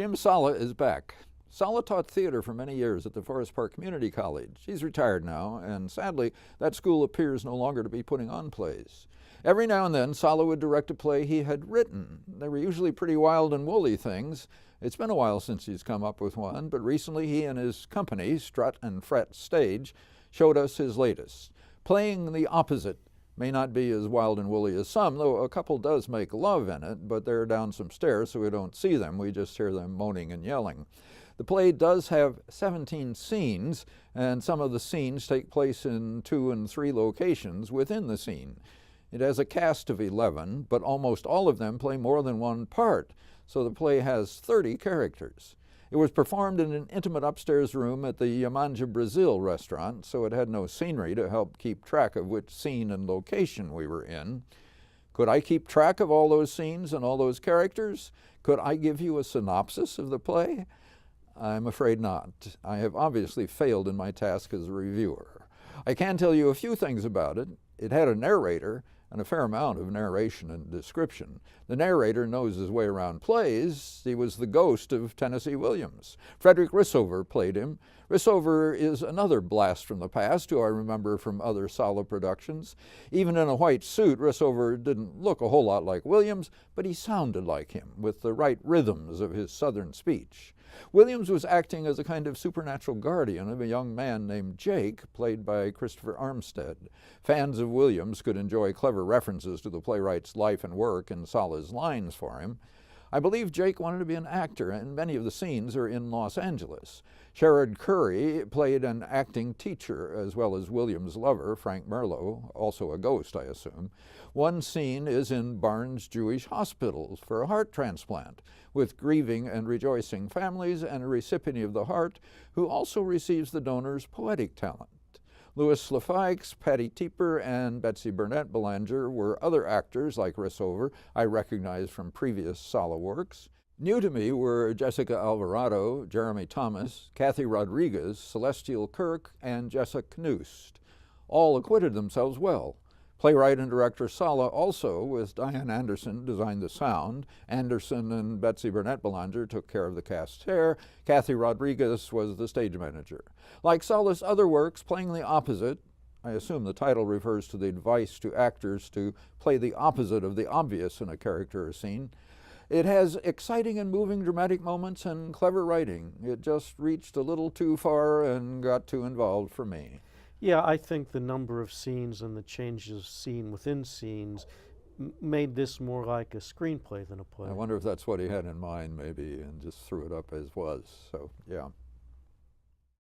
Jim Sala is back. Sala taught theater for many years at the Forest Park Community College. He's retired now, and sadly, that school appears no longer to be putting on plays. Every now and then, Sala would direct a play he had written. They were usually pretty wild and woolly things. It's been a while since he's come up with one, but recently he and his company, Strut and Fret Stage, showed us his latest. Playing the Opposite may not be as wild and woolly as some, though a couple does make love in it, but they're down some stairs so we don't see them. We just hear them moaning and yelling. The play does have 17 scenes, and some of the scenes take place in 2 and 3 locations within the scene. It has a cast of 11, but almost all of them play more than one part, so the play has 30 characters. It was performed in an intimate upstairs room at the Yamanja Brazil restaurant, so it had no scenery to help keep track of which scene and location we were in. Could I keep track of all those scenes and all those characters? Could I give you a synopsis of the play? I'm afraid not. I have obviously failed in my task as a reviewer. I can tell you a few things about it. It had a narrator and a fair amount of narration and description. The narrator knows his way around plays. He was the ghost of Tennessee Williams. Frederick Rissover played him. Rissover is another blast from the past who I remember from other Sala productions. Even in a white suit, Rissover didn't look a whole lot like Williams, but he sounded like him with the right rhythms of his southern speech. Williams was acting as a kind of supernatural guardian of a young man named Jake, played by Christopher Armstead. Fans of Williams could enjoy clever references to the playwright's life and work in Sala's lines for him. I believe Jake wanted to be an actor, and many of the scenes are in Los Angeles. Sherrod Curry played an acting teacher, as well as Williams' lover, Frank Merlo, also a ghost, I assume. One scene is in Barnes Jewish Hospital for a heart transplant, with grieving and rejoicing families and a recipient of the heart who also receives the donor's poetic talent. Louis Lafikes, Patty Tieper, and Betsy Burnett Belanger were other actors like Rissover I recognized from previous Sala works. New to me were Jessica Alvarado, Jeremy Thomas, Kathy Rodriguez, Celestial Kirk, and Jessa Knust. All acquitted themselves well. Playwright and director Sala also, with Diane Anderson, designed the sound. Anderson and Betsy Burnett Belanger took care of the cast's hair. Kathy Rodriguez was the stage manager. Like Sala's other works, Playing the Opposite, I assume the title refers to the advice to actors to play the opposite of the obvious in a character or scene. It has exciting and moving dramatic moments and clever writing. It just reached a little too far and got too involved for me. Yeah, I think the number of scenes and the changes scene within scenes made this more like a screenplay than a play. I wonder if that's what he had in mind maybe and just threw it up as was, so yeah.